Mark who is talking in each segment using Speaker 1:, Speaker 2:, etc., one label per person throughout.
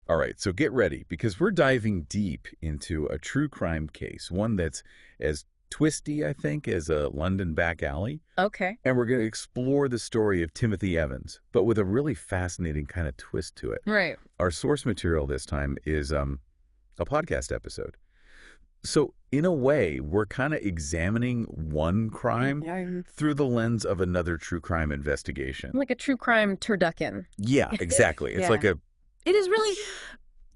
Speaker 1: All right, so get ready because we're diving deep into a true crime case, one that's as twisty, I think, as a London back alley.
Speaker 2: Okay.
Speaker 1: And we're going to explore the story of Timothy Evans, but with a really fascinating kind of twist to it.
Speaker 2: Right.
Speaker 1: Our source material this time is a podcast episode. So, in a way, we're kind of examining one crime
Speaker 2: I'm
Speaker 1: through the lens of another true crime investigation.
Speaker 2: like a true crime turducken.
Speaker 1: Yeah, exactly. It's
Speaker 2: Yeah.
Speaker 1: like a
Speaker 2: It is really.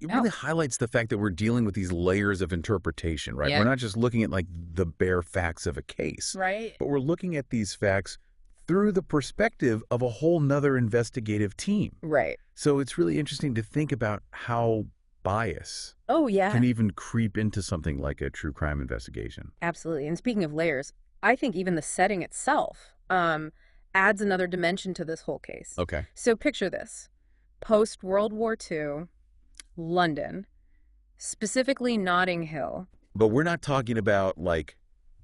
Speaker 1: it really highlights the fact that we're dealing with these layers of interpretation, right?
Speaker 2: Yeah.
Speaker 1: We're not just looking at like the bare facts of a case,
Speaker 2: Right.
Speaker 1: but we're looking at these facts through the perspective of a whole nother investigative team.
Speaker 2: Right.
Speaker 1: So it's really interesting to think about how bias
Speaker 2: Oh, yeah.
Speaker 1: can even creep into something like a true crime investigation.
Speaker 2: Absolutely. And speaking of layers, I think even the setting itself adds another dimension to this whole case.
Speaker 1: Okay.
Speaker 2: So picture this. Post-World War II, London, specifically Notting Hill.
Speaker 1: But we're not talking about like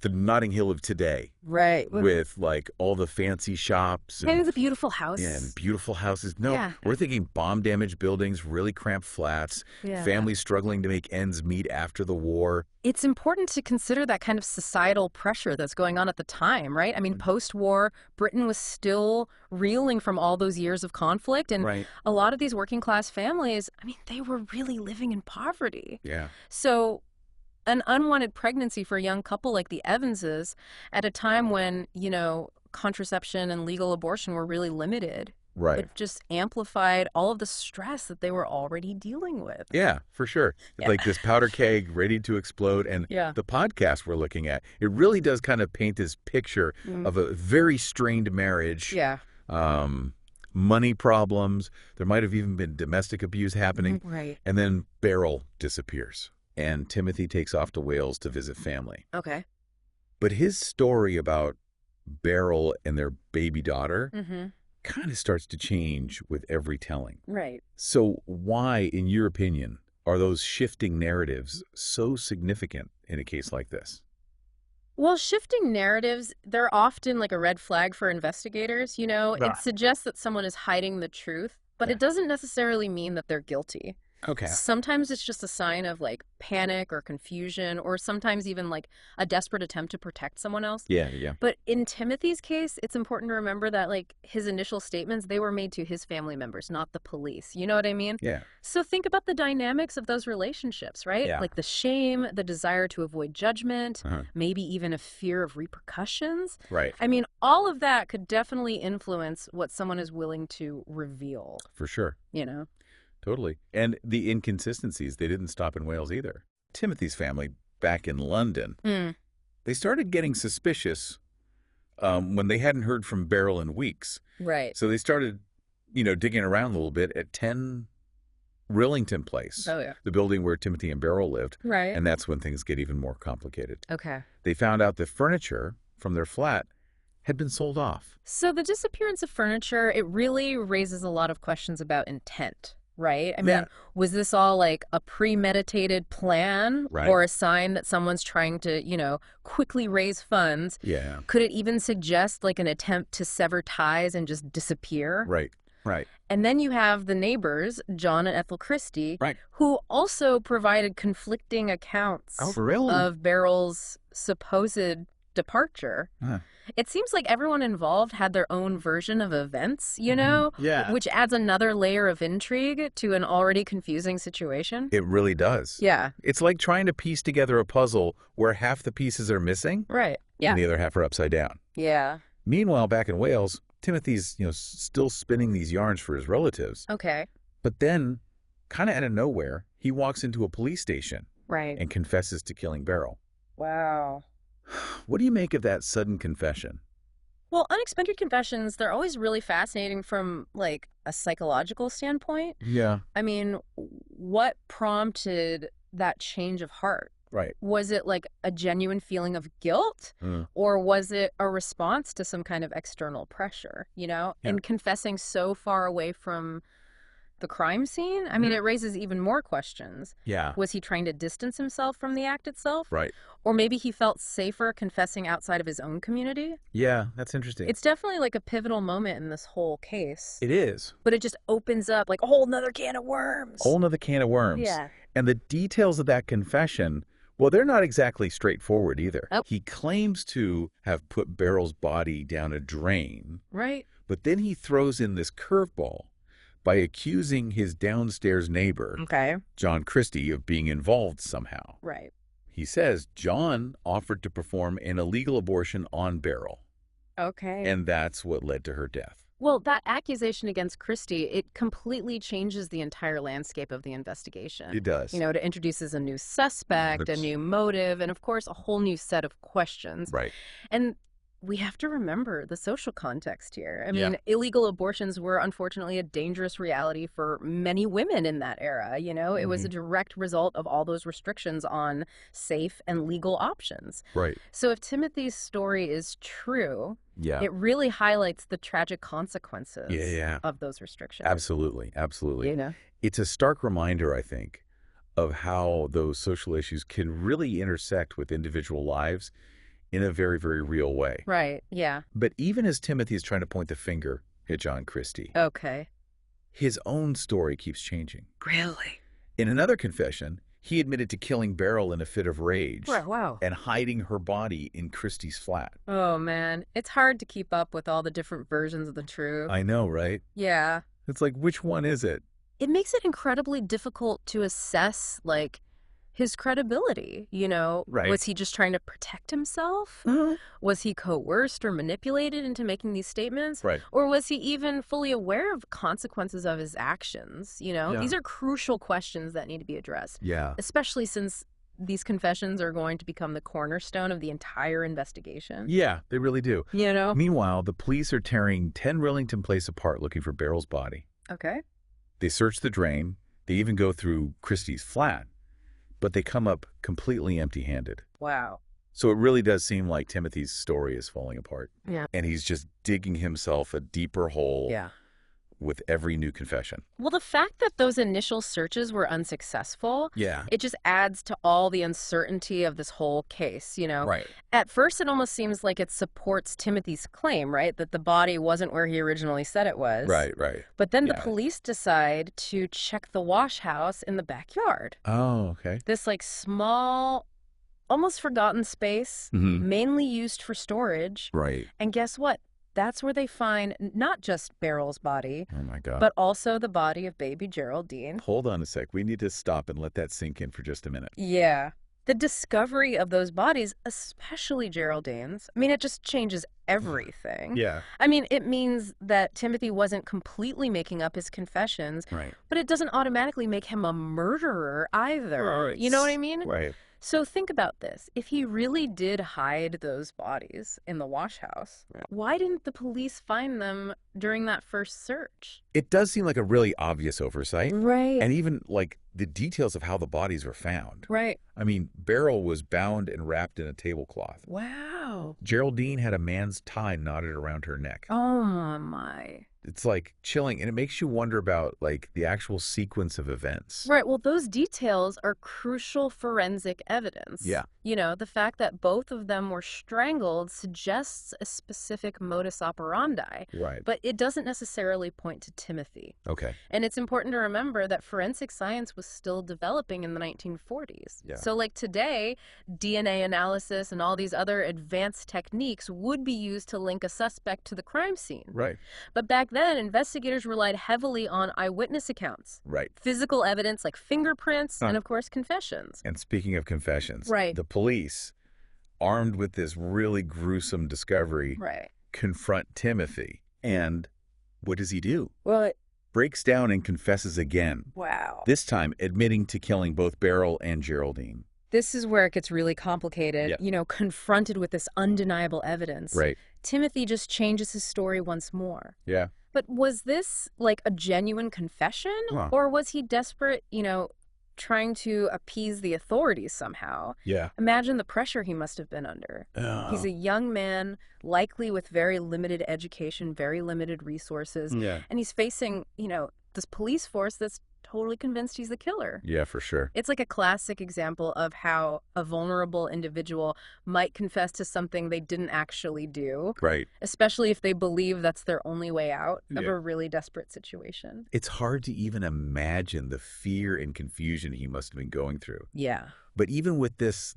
Speaker 1: the Notting Hill of today
Speaker 2: Right.
Speaker 1: with like all the fancy shops
Speaker 2: And it's a beautiful house.
Speaker 1: and beautiful houses. No,
Speaker 2: Yeah.
Speaker 1: we're thinking bomb-damaged buildings, really cramped flats,
Speaker 2: Yeah.
Speaker 1: families struggling to make ends meet after the war.
Speaker 2: It's important to consider that kind of societal pressure that's going on at the time, right? I mean, post-war, Britain was still reeling from all those years of conflict, and
Speaker 1: Right.
Speaker 2: a lot of these working class families, I mean, they were really living in poverty.
Speaker 1: Yeah.
Speaker 2: So an unwanted pregnancy for a young couple like the Evanses at a time when, contraception and legal abortion were really limited,
Speaker 1: Right.
Speaker 2: it just amplified all of the stress that they were already dealing with.
Speaker 1: Yeah, for sure.
Speaker 2: Yeah.
Speaker 1: Like this powder keg ready to explode. And
Speaker 2: Yeah.
Speaker 1: the podcast we're looking at, it really does kind of paint this picture of a very strained marriage.
Speaker 2: Yeah.
Speaker 1: Money problems. There might have even been domestic abuse happening.
Speaker 2: Right.
Speaker 1: And then Beryl disappears. And Timothy takes off to Wales to visit family.
Speaker 2: Okay.
Speaker 1: But his story about Beryl and their baby daughter
Speaker 2: Mm-hmm.
Speaker 1: kind of starts to change with every telling.
Speaker 2: Right.
Speaker 1: So why, in your opinion, are those shifting narratives so significant in a case like this?
Speaker 2: Well, shifting narratives, they're often like a red flag for investigators, It
Speaker 1: Right.
Speaker 2: suggests that someone is hiding the truth, but
Speaker 1: Yeah.
Speaker 2: it doesn't necessarily mean that they're guilty.
Speaker 1: Okay.
Speaker 2: Sometimes it's just a sign of like panic or confusion, or sometimes even like a desperate attempt to protect someone else.
Speaker 1: Yeah.
Speaker 2: But in Timothy's case, it's important to remember that like his initial statements, they were made to his family members, not the police. You know what I mean?
Speaker 1: Yeah.
Speaker 2: So think about the dynamics of those relationships, right?
Speaker 1: Yeah.
Speaker 2: Like the shame, the desire to avoid judgment,
Speaker 1: Uh-huh.
Speaker 2: maybe even a fear of repercussions.
Speaker 1: Right.
Speaker 2: I mean, all of that could definitely influence what someone is willing to reveal,
Speaker 1: For sure. Totally. And the inconsistencies, they didn't stop in Wales either. Timothy's family back in London,
Speaker 2: Mm.
Speaker 1: they started getting suspicious when they hadn't heard from Beryl in weeks.
Speaker 2: Right.
Speaker 1: So they started, digging around a little bit at 10 Rillington Place,
Speaker 2: Oh, yeah.
Speaker 1: the building where Timothy and Beryl lived.
Speaker 2: Right.
Speaker 1: And that's when things get even more complicated.
Speaker 2: Okay.
Speaker 1: They found out the furniture from their flat had been sold off.
Speaker 2: So the disappearance of furniture, it really raises a lot of questions about intent, right? I mean,
Speaker 1: Yeah.
Speaker 2: was this all like a premeditated plan
Speaker 1: Right.
Speaker 2: or a sign that someone's trying to, quickly raise funds?
Speaker 1: Yeah.
Speaker 2: Could it even suggest like an attempt to sever ties and just disappear?
Speaker 1: Right.
Speaker 2: And then you have the neighbors, John and Ethel Christie,
Speaker 1: Right.
Speaker 2: who also provided conflicting accounts
Speaker 1: really?
Speaker 2: of Beryl's supposed departure.
Speaker 1: Huh.
Speaker 2: It seems like everyone involved had their own version of events,
Speaker 1: Yeah.
Speaker 2: which adds another layer of intrigue to an already confusing situation.
Speaker 1: It really does.
Speaker 2: Yeah,
Speaker 1: It's like trying to piece together a puzzle where half the pieces are missing
Speaker 2: right.
Speaker 1: and
Speaker 2: Yeah.
Speaker 1: the other half are upside down.
Speaker 2: Yeah.
Speaker 1: Meanwhile, back in Wales, Timothy's, still spinning these yarns for his relatives.
Speaker 2: Okay.
Speaker 1: But then, kind of out of nowhere, he walks into a police station
Speaker 2: Right.
Speaker 1: and confesses to killing Beryl.
Speaker 2: Wow.
Speaker 1: What do you make of that sudden confession?
Speaker 2: Well, unexpected confessions, they're always really fascinating from like a psychological standpoint.
Speaker 1: Yeah.
Speaker 2: I mean, what prompted that change of heart?
Speaker 1: Right.
Speaker 2: Was it like a genuine feeling of guilt,
Speaker 1: Mm.
Speaker 2: or was it a response to some kind of external pressure,
Speaker 1: Yeah.
Speaker 2: And confessing so far away from the crime scene, I mean, it raises even more questions.
Speaker 1: Yeah.
Speaker 2: Was he trying to distance himself from the act itself?
Speaker 1: Right.
Speaker 2: Or maybe he felt safer confessing outside of his own community?
Speaker 1: Yeah, that's interesting.
Speaker 2: It's definitely like a pivotal moment in this whole case.
Speaker 1: It is.
Speaker 2: But it just opens up like a whole nother can of worms.
Speaker 1: Whole nother can of worms.
Speaker 2: Yeah.
Speaker 1: And the details of that confession, well, they're not exactly straightforward either.
Speaker 2: Oh.
Speaker 1: He claims to have put Beryl's body down a drain,
Speaker 2: Right.
Speaker 1: but then he throws in this curveball by accusing his downstairs neighbor,
Speaker 2: Okay.
Speaker 1: John Christie, of being involved somehow.
Speaker 2: Right.
Speaker 1: He says John offered to perform an illegal abortion on Beryl,
Speaker 2: Okay.
Speaker 1: and that's what led to her death.
Speaker 2: Well, that accusation against Christie, it completely changes the entire landscape of the investigation.
Speaker 1: It does.
Speaker 2: You know, it introduces a new suspect, a
Speaker 1: That's-
Speaker 2: new motive, and of course, a whole new set of questions.
Speaker 1: Right.
Speaker 2: And we have to remember the social context here. I mean,
Speaker 1: Yeah.
Speaker 2: illegal abortions were unfortunately a dangerous reality for many women in that era. You know, it was a direct result of all those restrictions on safe and legal options.
Speaker 1: Right.
Speaker 2: So if Timothy's story is true,
Speaker 1: Yeah.
Speaker 2: it really highlights the tragic consequences
Speaker 1: Yeah.
Speaker 2: of those restrictions.
Speaker 1: Absolutely. Absolutely.
Speaker 2: You know?
Speaker 1: It's a stark reminder, I think, of how those social issues can really intersect with individual lives in a very, very real way.
Speaker 2: Right. Yeah.
Speaker 1: But even as Timothy is trying to point the finger at John Christie,
Speaker 2: Okay.
Speaker 1: his own story keeps changing.
Speaker 2: Really?
Speaker 1: In another confession, he admitted to killing Beryl in a fit of rage
Speaker 2: Wow.
Speaker 1: and hiding her body in Christie's flat.
Speaker 2: Oh, man. It's hard to keep up with all the different versions of the truth.
Speaker 1: I know, right?
Speaker 2: Yeah.
Speaker 1: It's like, which one is it?
Speaker 2: It makes it incredibly difficult to assess, like, his credibility, you know?
Speaker 1: Right.
Speaker 2: Was he just trying to protect himself? Was he coerced or manipulated into making these statements?
Speaker 1: Right.
Speaker 2: Or was he even fully aware of the consequences of his actions? You know,
Speaker 1: Yeah.
Speaker 2: these are crucial questions that need to be addressed,
Speaker 1: Yeah.
Speaker 2: especially since these confessions are going to become the cornerstone of the entire investigation.
Speaker 1: Yeah, they really do.
Speaker 2: You know?
Speaker 1: Meanwhile, the police are tearing 10 Rillington Place apart looking for Beryl's body.
Speaker 2: Okay.
Speaker 1: They search the drain. They even go through Christie's flat, but they come up completely empty-handed.
Speaker 2: Wow.
Speaker 1: So it really does seem like Timothy's story is falling apart.
Speaker 2: Yeah.
Speaker 1: And he's just digging himself a deeper hole
Speaker 2: Yeah.
Speaker 1: with every new confession.
Speaker 2: Well, the fact that those initial searches were unsuccessful,
Speaker 1: Yeah.
Speaker 2: it just adds to all the uncertainty of this whole case, you know?
Speaker 1: Right.
Speaker 2: At first, it almost seems like it supports Timothy's claim, right? That the body wasn't where he originally said it was.
Speaker 1: Right.
Speaker 2: But then the
Speaker 1: Yeah.
Speaker 2: police decide to check the wash house in the backyard.
Speaker 1: Oh, okay.
Speaker 2: This, like, small, almost forgotten space, mainly used for storage.
Speaker 1: Right.
Speaker 2: And guess what? That's where they find not just Beryl's body,
Speaker 1: Oh, my God.
Speaker 2: but also the body of baby Geraldine.
Speaker 1: Hold on a sec. We need to stop and let that sink in for just a minute.
Speaker 2: Yeah. The discovery of those bodies, especially Geraldine's, I mean, it just changes everything.
Speaker 1: Yeah.
Speaker 2: I mean, it means that Timothy wasn't completely making up his confessions,
Speaker 1: Right.
Speaker 2: but it doesn't automatically make him a murderer either.
Speaker 1: Right.
Speaker 2: You know what I mean?
Speaker 1: Right.
Speaker 2: So think about this. If he really did hide those bodies in the wash house, why didn't the police find them during that first search?
Speaker 1: It does seem like a really obvious oversight.
Speaker 2: Right.
Speaker 1: And even like the details of how the bodies were found.
Speaker 2: Right.
Speaker 1: I mean, Beryl was bound and wrapped in a tablecloth.
Speaker 2: Wow.
Speaker 1: Geraldine had a man's tie knotted around her neck.
Speaker 2: Oh, my.
Speaker 1: It's like chilling, and it makes you wonder about like the actual sequence of events.
Speaker 2: Right. Well, those details are crucial forensic evidence.
Speaker 1: Yeah.
Speaker 2: You know, the fact that both of them were strangled suggests a specific modus operandi,
Speaker 1: Right.
Speaker 2: but it doesn't necessarily point to Timothy.
Speaker 1: Okay.
Speaker 2: And it's important to remember that forensic science was still developing in the 1940s.
Speaker 1: Yeah.
Speaker 2: So like today, DNA analysis and all these other advanced techniques would be used to link a suspect to the crime scene.
Speaker 1: Right.
Speaker 2: But back then, investigators relied heavily on eyewitness accounts,
Speaker 1: Right.
Speaker 2: physical evidence like fingerprints,
Speaker 1: Huh.
Speaker 2: and of course, confessions.
Speaker 1: And speaking of confessions,
Speaker 2: Right.
Speaker 1: the police, armed with this really gruesome discovery,
Speaker 2: Right.
Speaker 1: confront Timothy. And what does he do?
Speaker 2: Well,
Speaker 1: Breaks down and confesses again,
Speaker 2: wow.
Speaker 1: this time admitting to killing both Beryl and Geraldine.
Speaker 2: This is where it gets really complicated.
Speaker 1: Yeah.
Speaker 2: You know, confronted with this undeniable evidence.
Speaker 1: Right.
Speaker 2: Timothy just changes his story once more.
Speaker 1: Yeah.
Speaker 2: But was this like a genuine confession?
Speaker 1: Huh.
Speaker 2: Or was he desperate, you know, trying to appease the authorities somehow?
Speaker 1: Yeah.
Speaker 2: Imagine the pressure he must have been under. He's a young man, likely with very limited education, very limited resources,
Speaker 1: Yeah.
Speaker 2: and he's facing, you know, this police force that's totally convinced he's the killer.
Speaker 1: Yeah, for sure.
Speaker 2: It's like a classic example of how a vulnerable individual might confess to something they didn't actually do,
Speaker 1: Right.
Speaker 2: especially if they believe that's their only way out of
Speaker 1: Yeah.
Speaker 2: a really desperate situation.
Speaker 1: It's hard to even imagine the fear and confusion he must have been going through.
Speaker 2: Yeah.
Speaker 1: But even with this,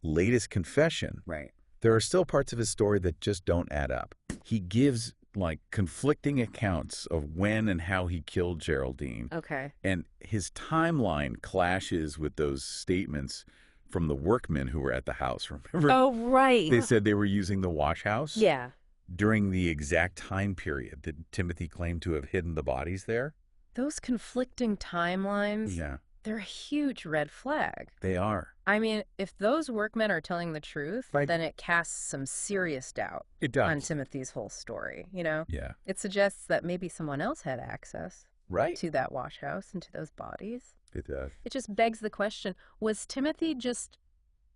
Speaker 1: latest confession,
Speaker 2: Right.
Speaker 1: there are still parts of his story that just don't add up. He gives, conflicting accounts of when and how he killed Geraldine.
Speaker 2: Okay.
Speaker 1: And his timeline clashes with those statements from the workmen who were at the house. Remember?
Speaker 2: Oh, right.
Speaker 1: They said they were using the wash house
Speaker 2: Yeah.
Speaker 1: during the exact time period that Timothy claimed to have hidden the bodies there.
Speaker 2: Those conflicting timelines,
Speaker 1: Yeah,
Speaker 2: they're a huge red flag.
Speaker 1: they are.
Speaker 2: I mean, if those workmen are telling the truth,
Speaker 1: Right.
Speaker 2: then it casts some serious doubt
Speaker 1: It
Speaker 2: on
Speaker 1: does.
Speaker 2: Timothy's whole story, you know?
Speaker 1: Yeah.
Speaker 2: It suggests that maybe someone else had access
Speaker 1: Right?
Speaker 2: to that wash house and to those bodies.
Speaker 1: It does.
Speaker 2: It just begs the question, was Timothy just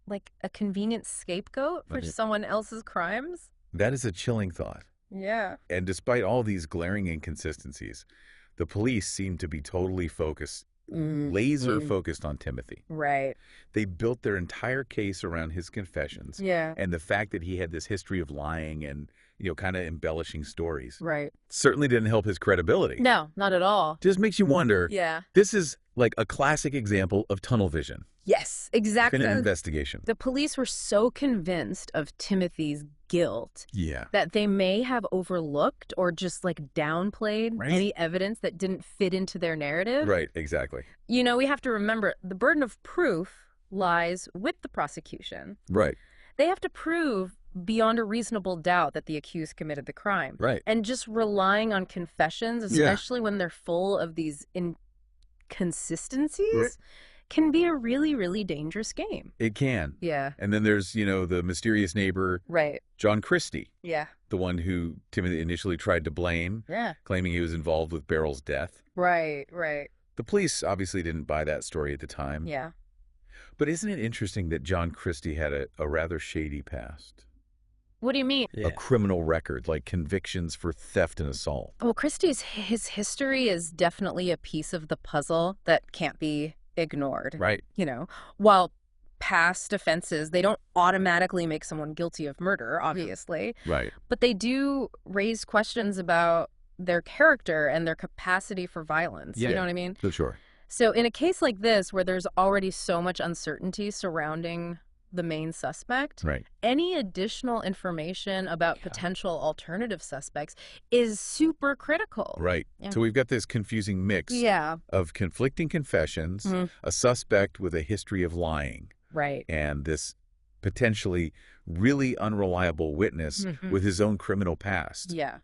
Speaker 2: like a convenient scapegoat for
Speaker 1: Right.
Speaker 2: someone else's crimes?
Speaker 1: That is a chilling thought.
Speaker 2: Yeah.
Speaker 1: And despite all these glaring inconsistencies, the police seem to be totally focused, laser focused on Timothy.
Speaker 2: Right.
Speaker 1: They built their entire case around his confessions
Speaker 2: Yeah.
Speaker 1: and the fact that he had this history of lying and, kind of embellishing stories.
Speaker 2: Right.
Speaker 1: Certainly didn't help his credibility.
Speaker 2: No, not at all.
Speaker 1: Just makes you wonder.
Speaker 2: Yeah.
Speaker 1: This is like a classic example of tunnel vision
Speaker 2: Yes, exactly.
Speaker 1: in an investigation.
Speaker 2: The police were so convinced of Timothy's guilt
Speaker 1: Yeah.
Speaker 2: that they may have overlooked or just downplayed
Speaker 1: Right.
Speaker 2: any evidence that didn't fit into their narrative.
Speaker 1: Right, exactly.
Speaker 2: You know, we have to remember the burden of proof lies with the prosecution.
Speaker 1: Right,
Speaker 2: They have to prove beyond a reasonable doubt that the accused committed the crime.
Speaker 1: right.
Speaker 2: And just relying on confessions,
Speaker 1: Yeah.
Speaker 2: especially when they're full of these inconsistencies, can be a really, really dangerous game.
Speaker 1: It can.
Speaker 2: Yeah.
Speaker 1: And then there's, the mysterious neighbor,
Speaker 2: Right.
Speaker 1: John Christie,
Speaker 2: Yeah.
Speaker 1: the one who Timothy initially tried to blame,
Speaker 2: Yeah.
Speaker 1: claiming he was involved with Beryl's death.
Speaker 2: Right. Right.
Speaker 1: The police obviously didn't buy that story at the time.
Speaker 2: Yeah.
Speaker 1: But isn't it interesting that John Christie had a rather shady past?
Speaker 2: What do you mean?
Speaker 1: A criminal record, like convictions for theft and assault.
Speaker 2: Well, Christie's his history is definitely a piece of the puzzle that can't be ignored.
Speaker 1: Right.
Speaker 2: While past offenses, they don't automatically make someone guilty of murder, obviously,
Speaker 1: Right.
Speaker 2: but they do raise questions about their character and their capacity for violence.
Speaker 1: Yeah,
Speaker 2: You know
Speaker 1: yeah.
Speaker 2: what I mean?
Speaker 1: So sure.
Speaker 2: So in a case like this, where there's already so much uncertainty surrounding the main suspect,
Speaker 1: Right.
Speaker 2: any additional information about potential alternative suspects is super critical.
Speaker 1: Right.
Speaker 2: Yeah.
Speaker 1: So we've got this confusing mix
Speaker 2: Yeah.
Speaker 1: of conflicting confessions,
Speaker 2: Mhm.
Speaker 1: a suspect with a history of lying,
Speaker 2: Right.
Speaker 1: and this potentially really unreliable witness
Speaker 2: Mhm.
Speaker 1: with his own criminal past.
Speaker 2: Yeah.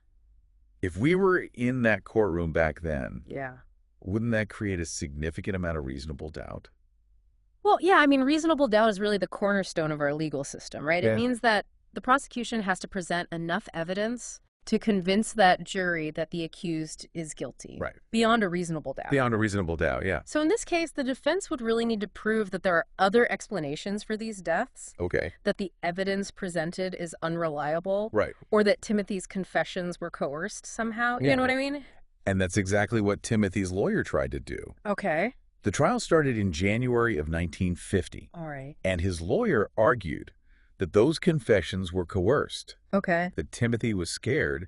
Speaker 1: If we were in that courtroom back then,
Speaker 2: Yeah.
Speaker 1: wouldn't that create a significant amount of reasonable doubt?
Speaker 2: Well, yeah, I mean, reasonable doubt is really the cornerstone of our legal system, right?
Speaker 1: Yeah.
Speaker 2: It means that the prosecution has to present enough evidence to convince that jury that the accused is guilty.
Speaker 1: Right.
Speaker 2: Beyond a reasonable doubt.
Speaker 1: Beyond a reasonable doubt, yeah.
Speaker 2: So in this case, the defense would really need to prove that there are other explanations for these deaths,
Speaker 1: Okay.
Speaker 2: that the evidence presented is unreliable,
Speaker 1: Right.
Speaker 2: or that Timothy's confessions were coerced somehow.
Speaker 1: Yeah.
Speaker 2: You know what I mean?
Speaker 1: And that's exactly what Timothy's lawyer tried to do.
Speaker 2: Okay.
Speaker 1: The trial started in January of 1950,
Speaker 2: All right.
Speaker 1: and his lawyer argued that those confessions were coerced,
Speaker 2: Okay.
Speaker 1: that Timothy was scared,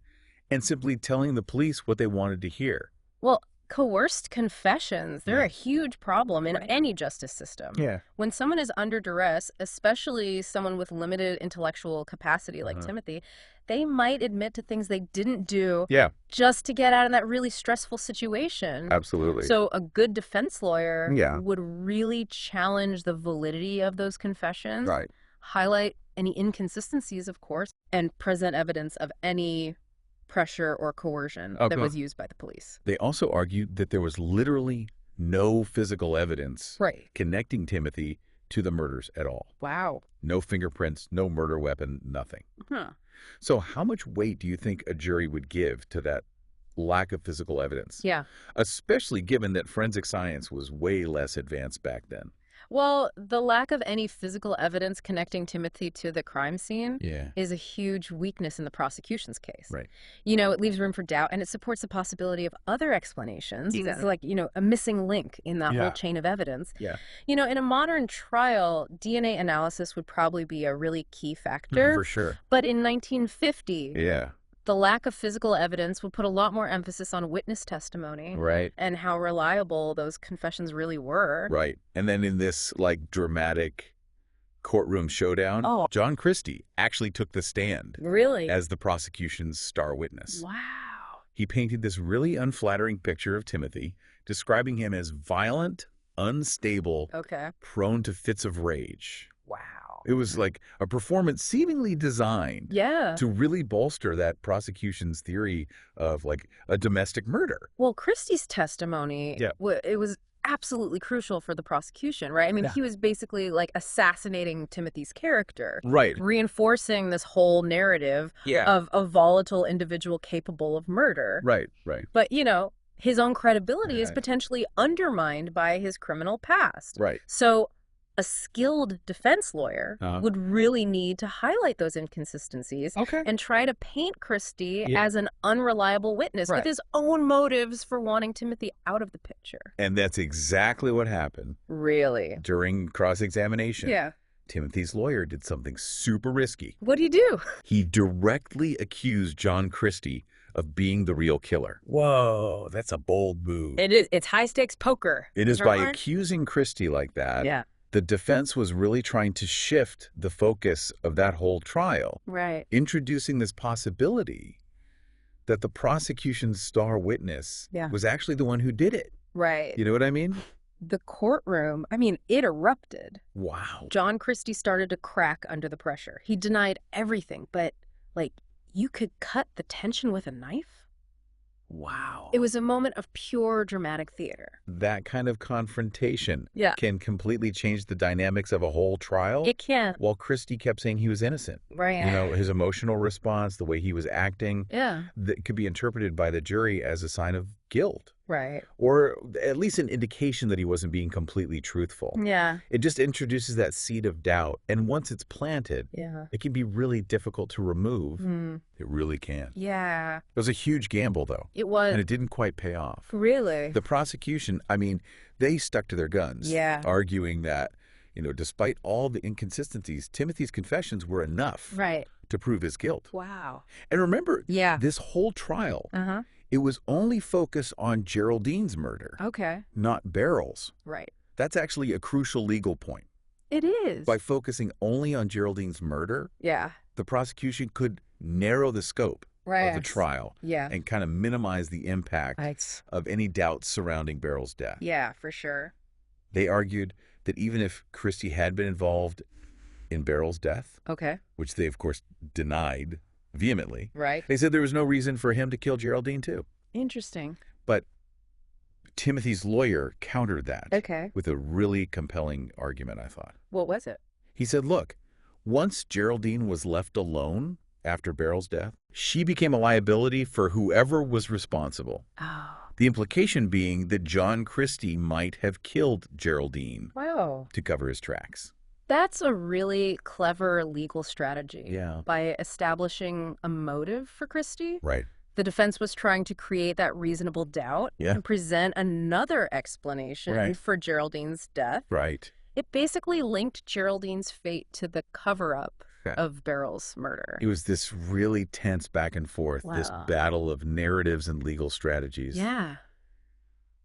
Speaker 1: and simply telling the police what they wanted to hear.
Speaker 2: Well, coerced confessions, they're
Speaker 1: Yeah.
Speaker 2: a huge problem in
Speaker 1: Right.
Speaker 2: any justice system.
Speaker 1: Yeah.
Speaker 2: When someone is under duress, especially someone with limited intellectual capacity like
Speaker 1: Uh-huh.
Speaker 2: Timothy, they might admit to things they didn't do
Speaker 1: Yeah,
Speaker 2: just to get out of that really stressful situation.
Speaker 1: absolutely.
Speaker 2: So a good defense lawyer
Speaker 1: Yeah.
Speaker 2: would really challenge the validity of those confessions,
Speaker 1: Right.
Speaker 2: highlight any inconsistencies, of course, and present evidence of any pressure or coercion
Speaker 1: Oh,
Speaker 2: that
Speaker 1: go
Speaker 2: was
Speaker 1: on.
Speaker 2: used by the police.
Speaker 1: They also argued that there was literally no physical evidence
Speaker 2: Right.
Speaker 1: connecting Timothy to the murders at all.
Speaker 2: Wow.
Speaker 1: No fingerprints, no murder weapon, nothing.
Speaker 2: Huh.
Speaker 1: So how much weight do you think a jury would give to that lack of physical evidence?
Speaker 2: Yeah.
Speaker 1: Especially given that forensic science was way less advanced back then.
Speaker 2: Well, the lack of any physical evidence connecting Timothy to the crime scene
Speaker 1: Yeah.
Speaker 2: is a huge weakness in the prosecution's case.
Speaker 1: Right.
Speaker 2: It leaves room for doubt, and it supports the possibility of other explanations. It's
Speaker 1: Exactly.
Speaker 2: like, a missing link in that whole
Speaker 1: Yeah.
Speaker 2: chain of evidence.
Speaker 1: Yeah.
Speaker 2: In a modern trial, DNA analysis would probably be a really key factor.
Speaker 1: For sure.
Speaker 2: But in 1950,
Speaker 1: Yeah.
Speaker 2: the lack of physical evidence would put a lot more emphasis on witness testimony
Speaker 1: Right.
Speaker 2: and how reliable those confessions really were.
Speaker 1: Right. And then in this like dramatic courtroom showdown,
Speaker 2: Oh.
Speaker 1: John Christie actually took the stand
Speaker 2: Really?
Speaker 1: as the prosecution's star witness.
Speaker 2: Wow.
Speaker 1: He painted this really unflattering picture of Timothy, describing him as violent, unstable,
Speaker 2: Okay.
Speaker 1: prone to fits of rage.
Speaker 2: Wow.
Speaker 1: It was like a performance seemingly designed
Speaker 2: Yeah.
Speaker 1: to really bolster that prosecution's theory of like a domestic murder.
Speaker 2: Well, Christie's testimony,
Speaker 1: Yeah.
Speaker 2: it was absolutely crucial for the prosecution, right? I mean,
Speaker 1: Yeah.
Speaker 2: he was basically like assassinating Timothy's character,
Speaker 1: Right.
Speaker 2: reinforcing this whole narrative
Speaker 1: Yeah.
Speaker 2: of a volatile individual capable of murder.
Speaker 1: Right. Right.
Speaker 2: But, his own credibility is
Speaker 1: Right.
Speaker 2: potentially undermined by his criminal past.
Speaker 1: Right.
Speaker 2: So a skilled defense lawyer
Speaker 1: Uh-huh.
Speaker 2: would really need to highlight those inconsistencies
Speaker 1: Okay.
Speaker 2: and try to paint Christie
Speaker 1: Yeah.
Speaker 2: as an unreliable witness
Speaker 1: Right.
Speaker 2: with his own motives for wanting Timothy out of the picture.
Speaker 1: And that's exactly what happened
Speaker 2: Really?
Speaker 1: during cross-examination.
Speaker 2: Yeah.
Speaker 1: Timothy's lawyer did something super risky.
Speaker 2: What do you do?
Speaker 1: He directly accused John Christie of being the real killer. Whoa, that's a bold move.
Speaker 2: It is. It's high stakes poker.
Speaker 1: It is
Speaker 2: Sure
Speaker 1: by
Speaker 2: are.
Speaker 1: accusing Christie like that,
Speaker 2: Yeah.
Speaker 1: the defense was really trying to shift the focus of that whole trial,
Speaker 2: Right.
Speaker 1: introducing this possibility that the prosecution's star witness
Speaker 2: Yeah.
Speaker 1: was actually the one who did it.
Speaker 2: Right.
Speaker 1: You know what I mean?
Speaker 2: The courtroom, it erupted.
Speaker 1: Wow.
Speaker 2: John Christie started to crack under the pressure. He denied everything, but, you could cut the tension with a knife?
Speaker 1: Wow.
Speaker 2: It was a moment of pure dramatic theater.
Speaker 1: That kind of confrontation
Speaker 2: Yeah.
Speaker 1: can completely change the dynamics of a whole trial.
Speaker 2: It can.
Speaker 1: While Christie kept saying he was innocent.
Speaker 2: Right.
Speaker 1: His emotional response, the way he was acting,
Speaker 2: Yeah.
Speaker 1: that could be interpreted by the jury as a sign of guilt,
Speaker 2: Right.
Speaker 1: or at least an indication that he wasn't being completely truthful.
Speaker 2: Yeah.
Speaker 1: It just introduces that seed of doubt, and once it's planted,
Speaker 2: Yeah.
Speaker 1: it can be really difficult to remove.
Speaker 2: Hmm.
Speaker 1: It really can.
Speaker 2: Yeah.
Speaker 1: It was a huge gamble, though,
Speaker 2: It was.
Speaker 1: and it didn't quite pay off.
Speaker 2: Really?
Speaker 1: The prosecution, they stuck to their guns,
Speaker 2: Yeah.
Speaker 1: arguing that, despite all the inconsistencies, Timothy's confessions were enough
Speaker 2: Right.
Speaker 1: to prove his guilt.
Speaker 2: Wow.
Speaker 1: And remember,
Speaker 2: Yeah.
Speaker 1: this whole trial,
Speaker 2: Uh-huh.
Speaker 1: it was only focused on Geraldine's murder,
Speaker 2: Okay.
Speaker 1: not Beryl's.
Speaker 2: Right.
Speaker 1: That's actually a crucial legal point.
Speaker 2: It is.
Speaker 1: By focusing only on Geraldine's murder,
Speaker 2: Yeah.
Speaker 1: the prosecution could narrow the scope
Speaker 2: Right.
Speaker 1: of the trial
Speaker 2: Yeah.
Speaker 1: and kind of minimize the impact of any doubts surrounding Beryl's death.
Speaker 2: Yeah, for sure.
Speaker 1: They argued that even if Christie had been involved in Beryl's death,
Speaker 2: Okay.
Speaker 1: which they, of course, denied vehemently,
Speaker 2: Right.
Speaker 1: they said there was no reason for him to kill Geraldine, too.
Speaker 2: Interesting.
Speaker 1: But Timothy's lawyer countered that
Speaker 2: Okay.
Speaker 1: with a really compelling argument, I thought.
Speaker 2: What was it?
Speaker 1: He said, look, once Geraldine was left alone after Beryl's death, she became a liability for whoever was responsible.
Speaker 2: Oh.
Speaker 1: The implication being that John Christie might have killed Geraldine
Speaker 2: Wow.
Speaker 1: to cover his tracks.
Speaker 2: That's a really clever legal strategy.
Speaker 1: Yeah.
Speaker 2: By establishing a motive for Christie,
Speaker 1: Right.
Speaker 2: the defense was trying to create that reasonable doubt
Speaker 1: Yeah.
Speaker 2: and present another explanation
Speaker 1: Right.
Speaker 2: for Geraldine's death.
Speaker 1: Right.
Speaker 2: It basically linked Geraldine's fate to the cover-up
Speaker 1: Yeah.
Speaker 2: of Beryl's murder.
Speaker 1: It was this really tense back and forth, this
Speaker 2: Wow.
Speaker 1: battle of narratives and legal strategies.
Speaker 2: Yeah.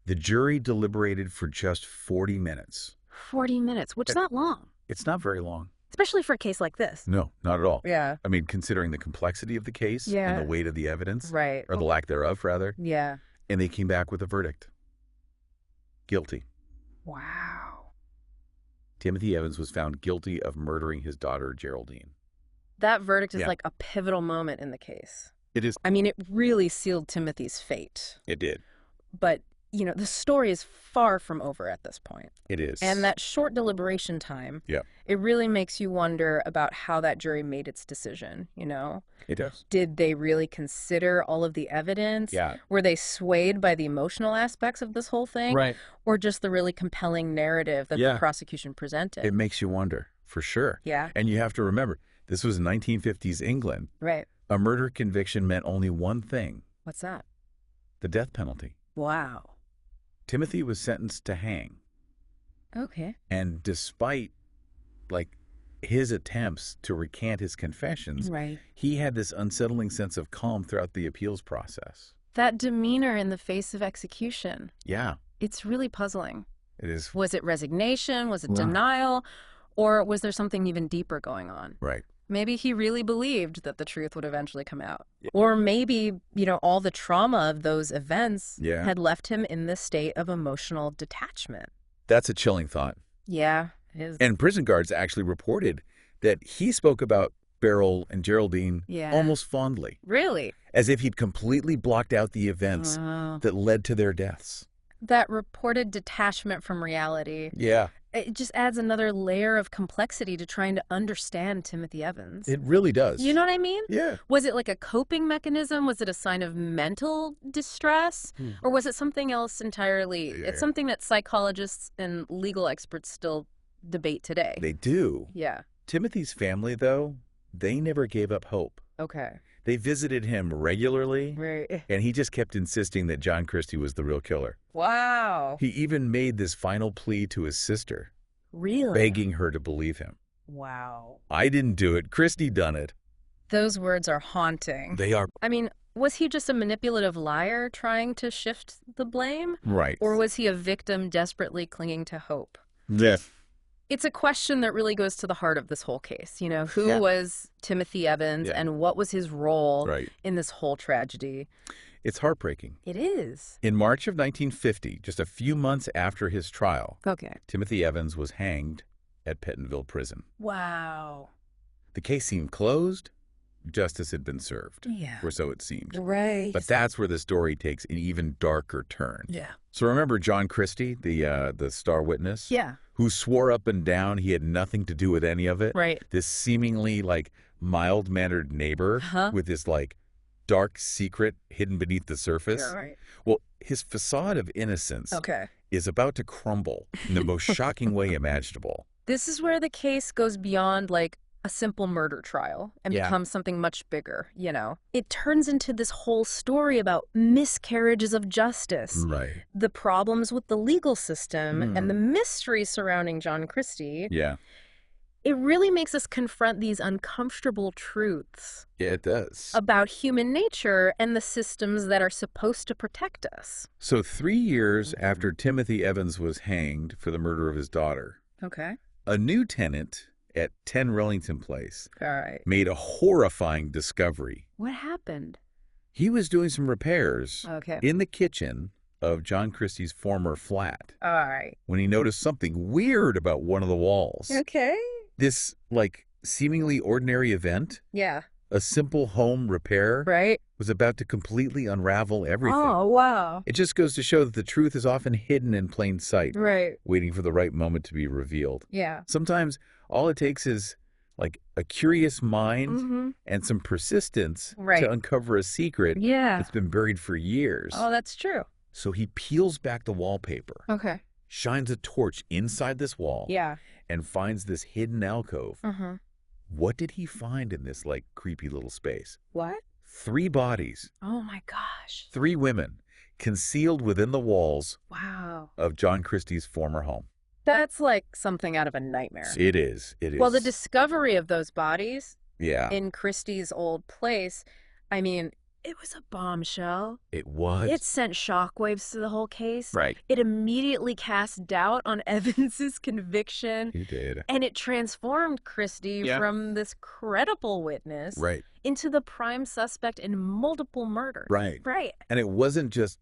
Speaker 1: The jury deliberated for just 40 minutes.
Speaker 2: 40 minutes, which is not long,
Speaker 1: It's not very long.
Speaker 2: especially for a case like this.
Speaker 1: No, not at all.
Speaker 2: Yeah.
Speaker 1: Considering the complexity of the case
Speaker 2: Yeah.
Speaker 1: and the weight of the evidence,
Speaker 2: Right.
Speaker 1: or the lack thereof, rather,
Speaker 2: Yeah.
Speaker 1: and they came back with a verdict. Guilty.
Speaker 2: Wow.
Speaker 1: Timothy Evans was found guilty of murdering his daughter, Geraldine.
Speaker 2: That verdict is
Speaker 1: Yeah.
Speaker 2: like a pivotal moment in the case.
Speaker 1: It is.
Speaker 2: It really sealed Timothy's fate.
Speaker 1: It did.
Speaker 2: But the story is far from over at this point.
Speaker 1: It is.
Speaker 2: And that short deliberation time,
Speaker 1: Yeah.
Speaker 2: it really makes you wonder about how that jury made its decision,
Speaker 1: It does.
Speaker 2: Did they really consider all of the evidence?
Speaker 1: Yeah.
Speaker 2: Were they swayed by the emotional aspects of this whole thing?
Speaker 1: Right.
Speaker 2: Or just the really compelling narrative that the
Speaker 1: Yeah.
Speaker 2: prosecution presented?
Speaker 1: It makes you wonder, for sure.
Speaker 2: Yeah.
Speaker 1: And you have to remember, this was 1950s England.
Speaker 2: Right.
Speaker 1: A murder conviction meant only one thing,
Speaker 2: What's that?
Speaker 1: the death penalty.
Speaker 2: Wow.
Speaker 1: Timothy was sentenced to hang.
Speaker 2: Okay.
Speaker 1: And despite, his attempts to recant his confessions,
Speaker 2: Right.
Speaker 1: he had this unsettling sense of calm throughout the appeals process.
Speaker 2: That demeanor in the face of execution,
Speaker 1: Yeah,
Speaker 2: it's really puzzling.
Speaker 1: it is.
Speaker 2: Was it resignation? Was it
Speaker 1: Wow.
Speaker 2: denial? Or was there something even deeper going on?
Speaker 1: Right.
Speaker 2: Maybe he really believed that the truth would eventually come out.
Speaker 1: Yeah.
Speaker 2: Or maybe, all the trauma of those events
Speaker 1: Yeah.
Speaker 2: had left him in this state of emotional detachment.
Speaker 1: That's a chilling thought.
Speaker 2: Yeah, it is.
Speaker 1: And prison guards actually reported that he spoke about Beryl and Geraldine
Speaker 2: Yeah.
Speaker 1: almost fondly,
Speaker 2: Really?
Speaker 1: as if he'd completely blocked out the events
Speaker 2: Wow.
Speaker 1: that led to their deaths.
Speaker 2: That reported detachment from reality,
Speaker 1: Yeah,
Speaker 2: it just adds another layer of complexity to trying to understand Timothy Evans.
Speaker 1: it really does.
Speaker 2: You know what I mean?
Speaker 1: Yeah.
Speaker 2: Was it like a coping mechanism? Was it a sign of mental distress? Or was it something else entirely?
Speaker 1: Yeah.
Speaker 2: It's something that psychologists and legal experts still debate today.
Speaker 1: They do.
Speaker 2: Yeah.
Speaker 1: Timothy's family, though, they never gave up hope.
Speaker 2: Okay.
Speaker 1: They visited him regularly,
Speaker 2: Right.
Speaker 1: and he just kept insisting that John Christie was the real killer.
Speaker 2: Wow.
Speaker 1: He even made this final plea to his sister,
Speaker 2: Really?
Speaker 1: begging her to believe him.
Speaker 2: Wow.
Speaker 1: I didn't do it. Christie done it.
Speaker 2: Those words are haunting.
Speaker 1: They are
Speaker 2: I mean, was he just a manipulative liar trying to shift the blame?
Speaker 1: right.
Speaker 2: Or was he a victim desperately clinging to hope?
Speaker 1: Yeah.
Speaker 2: It's a question that really goes to the heart of this whole case. Who
Speaker 1: Yeah.
Speaker 2: was Timothy Evans
Speaker 1: Yeah.
Speaker 2: and what was his role
Speaker 1: Right.
Speaker 2: in this whole tragedy?
Speaker 1: It's heartbreaking.
Speaker 2: It is.
Speaker 1: In March of 1950, just a few months after his trial,
Speaker 2: Okay.
Speaker 1: Timothy Evans was hanged at Pentonville Prison.
Speaker 2: Wow.
Speaker 1: The case seemed closed. Justice had been served,
Speaker 2: Yeah.
Speaker 1: or so it seemed.
Speaker 2: Right.
Speaker 1: But that's where the story takes an even darker turn.
Speaker 2: Yeah.
Speaker 1: So remember John Christie, the star witness?
Speaker 2: Yeah.
Speaker 1: Who swore up and down he had nothing to do with any of it?
Speaker 2: Right.
Speaker 1: This seemingly, mild-mannered neighbor
Speaker 2: Uh-huh.
Speaker 1: with this, dark secret hidden beneath the surface.
Speaker 2: Yeah, right.
Speaker 1: Well, his facade of innocence
Speaker 2: Okay.
Speaker 1: is about to crumble in the most shocking way imaginable.
Speaker 2: This is where the case goes beyond a simple murder trial and
Speaker 1: Yeah.
Speaker 2: becomes something much bigger, It turns into this whole story about miscarriages of justice,
Speaker 1: Right.
Speaker 2: the problems with the legal system,
Speaker 1: Mm.
Speaker 2: and the mystery surrounding John Christie.
Speaker 1: Yeah.
Speaker 2: It really makes us confront these uncomfortable truths
Speaker 1: Yeah, it does.
Speaker 2: about human nature and the systems that are supposed to protect us.
Speaker 1: So 3 years after Timothy Evans was hanged for the murder of his daughter,
Speaker 2: Okay.
Speaker 1: a new tenant at 10 Rellington Place
Speaker 2: All right.
Speaker 1: made a horrifying discovery.
Speaker 2: What happened?
Speaker 1: He was doing some repairs
Speaker 2: Okay.
Speaker 1: in the kitchen of John Christie's former flat
Speaker 2: All right.
Speaker 1: when he noticed something weird about one of the walls.
Speaker 2: Okay.
Speaker 1: This, seemingly ordinary event,
Speaker 2: Yeah.
Speaker 1: a simple home repair,
Speaker 2: Right?
Speaker 1: was about to completely unravel everything.
Speaker 2: Oh, wow.
Speaker 1: It just goes to show that the truth is often hidden in plain sight,
Speaker 2: Right.
Speaker 1: waiting for the right moment to be revealed.
Speaker 2: Yeah.
Speaker 1: Sometimes all it takes is a curious mind
Speaker 2: Mm-hmm.
Speaker 1: and some persistence
Speaker 2: Right.
Speaker 1: to uncover a secret
Speaker 2: Yeah.
Speaker 1: that's been buried for years.
Speaker 2: Oh, that's true.
Speaker 1: So he peels back the wallpaper,
Speaker 2: Okay.
Speaker 1: shines a torch inside this wall,
Speaker 2: Yeah.
Speaker 1: and finds this hidden alcove.
Speaker 2: Uh-huh.
Speaker 1: What did he find in this creepy little space?
Speaker 2: What?
Speaker 1: 3 bodies,
Speaker 2: Oh, my gosh.
Speaker 1: 3 women, concealed within the walls
Speaker 2: Wow.
Speaker 1: of John Christie's former home.
Speaker 2: That's like something out of a nightmare.
Speaker 1: It is. It is.
Speaker 2: Well, the discovery of those bodies
Speaker 1: yeah,
Speaker 2: in Christie's old place, I mean, it was a bombshell.
Speaker 1: it was.
Speaker 2: It sent shockwaves to the whole case.
Speaker 1: right.
Speaker 2: It immediately cast doubt on Evans's conviction,
Speaker 1: He did.
Speaker 2: and it transformed Christie
Speaker 1: Yeah.
Speaker 2: from this credible witness
Speaker 1: Right.
Speaker 2: into the prime suspect in multiple murders.
Speaker 1: Right.
Speaker 2: Right.
Speaker 1: And it wasn't just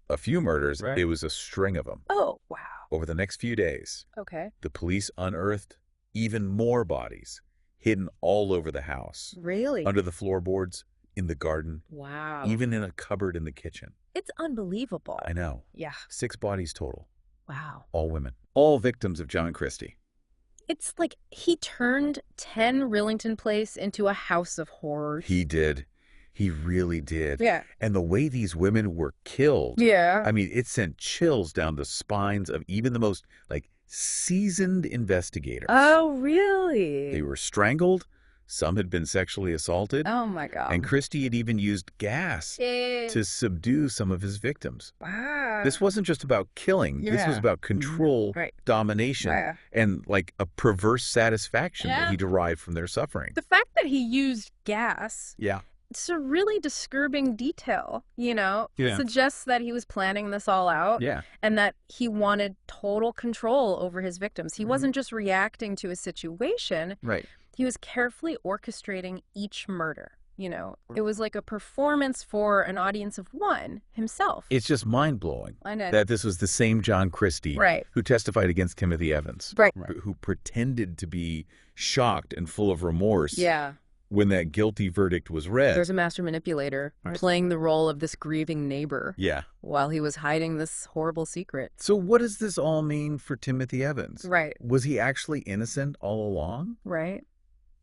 Speaker 1: a few murders.
Speaker 3: Right.
Speaker 1: It was a string of them.
Speaker 2: Oh, wow.
Speaker 1: Over the next few days,
Speaker 2: Okay.
Speaker 1: the police unearthed even more bodies hidden all over the house,
Speaker 2: Really?
Speaker 1: under the floorboards, in the garden,
Speaker 2: Wow.
Speaker 1: even in a cupboard in the kitchen.
Speaker 2: It's unbelievable.
Speaker 1: I know.
Speaker 2: Yeah.
Speaker 1: 6 bodies total,
Speaker 2: Wow.
Speaker 1: all women. All victims of John Christie.
Speaker 2: It's like he turned 10 Rillington Place into a house of horrors.
Speaker 1: He did. He really did.
Speaker 2: Yeah.
Speaker 1: And the way these women were killed,
Speaker 2: Yeah.
Speaker 1: I mean, it sent chills down the spines of even the most, seasoned investigators.
Speaker 2: Oh, really?
Speaker 1: They were strangled. Some had been sexually assaulted.
Speaker 2: Oh, my God.
Speaker 1: And Christie had even used gas to subdue some of his victims.
Speaker 2: Wow.
Speaker 1: This wasn't just about killing. This was
Speaker 2: Yeah.
Speaker 1: about control,
Speaker 2: Right.
Speaker 1: domination,
Speaker 2: Yeah.
Speaker 1: and a perverse satisfaction that
Speaker 2: Yeah.
Speaker 1: he derived from their suffering.
Speaker 2: The fact that he used gas,
Speaker 1: Yeah.
Speaker 2: it's a really disturbing detail,
Speaker 1: Yeah.
Speaker 2: suggests that he was planning this all out
Speaker 1: Yeah.
Speaker 2: and that he wanted total control over his victims. He
Speaker 1: Mhm.
Speaker 2: wasn't just reacting to a situation.
Speaker 1: Right.
Speaker 2: He was carefully orchestrating each murder. It was like a performance for an audience of one himself.
Speaker 1: It's just mind-blowing
Speaker 2: I know.
Speaker 1: that this was the same John Christie
Speaker 2: Right.
Speaker 1: who testified against Timothy Evans,
Speaker 2: Right.
Speaker 1: who pretended to be shocked and full of remorse
Speaker 2: Yeah.
Speaker 1: when that guilty verdict was read.
Speaker 2: There's a master manipulator
Speaker 1: Right.
Speaker 2: playing the role of this grieving neighbor
Speaker 1: Yeah.
Speaker 2: while he was hiding this horrible secret.
Speaker 1: So what does this all mean for Timothy Evans?
Speaker 2: Right.
Speaker 1: Was he actually innocent all along?
Speaker 2: Right.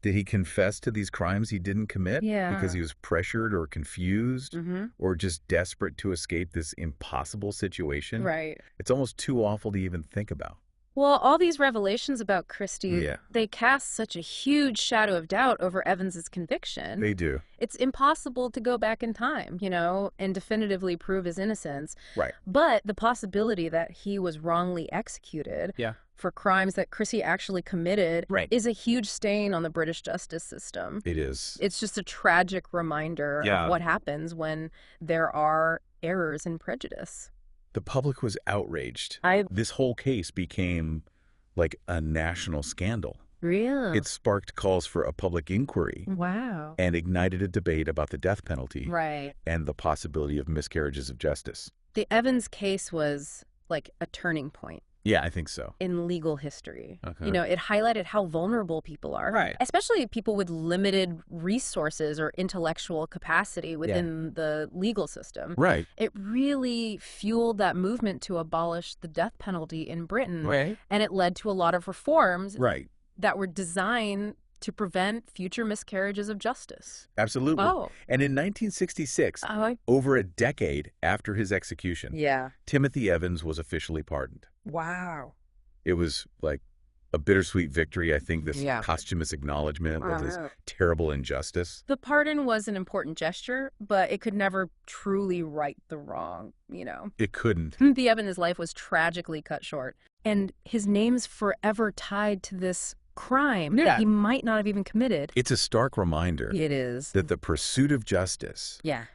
Speaker 1: Did he confess to these crimes he didn't commit?
Speaker 2: Yeah.
Speaker 1: Because he was pressured or confused
Speaker 2: Mm-hmm.
Speaker 1: or just desperate to escape this impossible situation?
Speaker 2: Right.
Speaker 1: It's almost too awful to even think about.
Speaker 2: Well, all these revelations about Christie,
Speaker 1: Yeah.
Speaker 2: they cast such a huge shadow of doubt over Evans's conviction.
Speaker 1: They do.
Speaker 2: It's impossible to go back in time, and definitively prove his innocence.
Speaker 1: Right.
Speaker 2: But the possibility that he was wrongly executed
Speaker 1: Yeah.
Speaker 2: for crimes that Christie actually committed
Speaker 1: Right.
Speaker 2: is a huge stain on the British justice system.
Speaker 1: It is.
Speaker 2: It's just a tragic reminder
Speaker 1: Yeah.
Speaker 2: of what happens when there are errors and prejudice.
Speaker 1: The public was outraged.
Speaker 2: I
Speaker 1: This whole case became like a national scandal.
Speaker 2: really
Speaker 1: It sparked calls for a public inquiry
Speaker 2: wow.
Speaker 1: and ignited a debate about the death penalty
Speaker 2: Right.
Speaker 1: and the possibility of miscarriages of justice.
Speaker 2: The Evans case was like a turning point
Speaker 1: Yeah, I think so.
Speaker 2: in legal history.
Speaker 1: Okay.
Speaker 2: It highlighted how vulnerable people are,
Speaker 1: Right.
Speaker 2: especially people with limited resources or intellectual capacity within the legal system.
Speaker 1: Right.
Speaker 2: It really fueled that movement to abolish the death penalty in Britain,
Speaker 1: Right.
Speaker 2: and it led to a lot of reforms
Speaker 1: Right.
Speaker 2: that were designed to prevent future miscarriages of justice.
Speaker 1: Absolutely.
Speaker 2: Oh.
Speaker 1: And in 1966,
Speaker 2: Oh,
Speaker 1: over a decade after his execution,
Speaker 2: yeah.
Speaker 1: Timothy Evans was officially pardoned.
Speaker 2: Wow.
Speaker 1: It was like a bittersweet victory, I think, this
Speaker 2: Yeah.
Speaker 1: posthumous acknowledgement of this
Speaker 2: Uh-huh.
Speaker 1: terrible injustice.
Speaker 2: The pardon was an important gesture, but it could never truly right the wrong,
Speaker 1: It couldn't.
Speaker 2: The Evans' life was tragically cut short, and his name's forever tied to this crime that he might not have even committed.
Speaker 1: It's a stark reminder
Speaker 2: It is.
Speaker 1: that the pursuit of justice
Speaker 2: Yeah.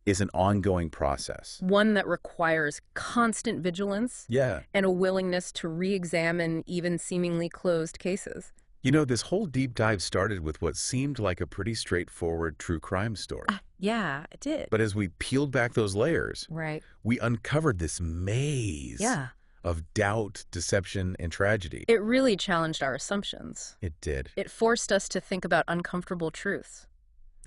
Speaker 1: is an ongoing process.
Speaker 2: One that requires constant vigilance
Speaker 1: Yeah.
Speaker 2: and a willingness to re-examine even seemingly closed cases.
Speaker 1: This whole deep dive started with what seemed like a pretty straightforward true crime story.
Speaker 2: Yeah, it did.
Speaker 1: But as we peeled back those layers,
Speaker 2: Right.
Speaker 1: we uncovered this maze
Speaker 2: Yeah.
Speaker 1: of doubt, deception, and tragedy.
Speaker 2: It really challenged our assumptions.
Speaker 1: It did.
Speaker 2: It forced us to think about uncomfortable truths.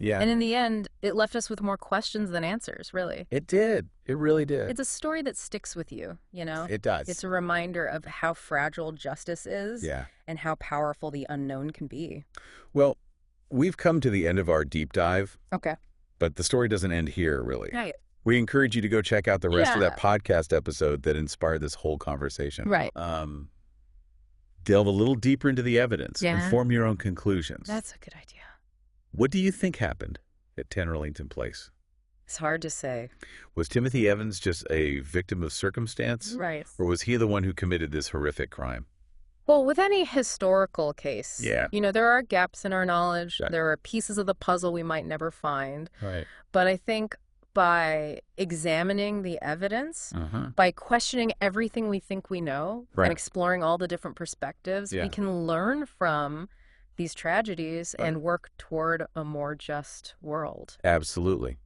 Speaker 1: Yeah.
Speaker 2: And in the end, it left us with more questions than answers, really.
Speaker 1: It did. It really did.
Speaker 2: It's a story that sticks with you,
Speaker 1: It does.
Speaker 2: It's a reminder of how fragile justice is
Speaker 1: Yeah.
Speaker 2: and how powerful the unknown can be.
Speaker 1: Well, we've come to the end of our deep dive,
Speaker 2: Okay.
Speaker 1: but the story doesn't end here, really.
Speaker 2: Right.
Speaker 1: We encourage you to go check out the rest of
Speaker 2: Yeah.
Speaker 1: that podcast episode that inspired this whole conversation.
Speaker 2: Right.
Speaker 1: Delve a little deeper into the evidence
Speaker 2: Yeah.
Speaker 1: and form your own conclusions.
Speaker 2: That's a good idea.
Speaker 1: What do you think happened at 10 Rillington Place?
Speaker 2: It's hard to say.
Speaker 1: Was Timothy Evans just a victim of circumstance?
Speaker 2: Right.
Speaker 1: Or was he the one who committed this horrific crime?
Speaker 2: Well, with any historical case,
Speaker 1: Yeah.
Speaker 2: there are gaps in our knowledge.
Speaker 1: Right.
Speaker 2: There are pieces of the puzzle we might never find.
Speaker 1: Right.
Speaker 2: But I think by examining the evidence, by questioning everything we think we know,
Speaker 1: Right.
Speaker 2: and exploring all the different perspectives,
Speaker 1: Yeah.
Speaker 2: we can learn from these tragedies
Speaker 1: Right.
Speaker 2: and work toward a more just world.
Speaker 1: Absolutely.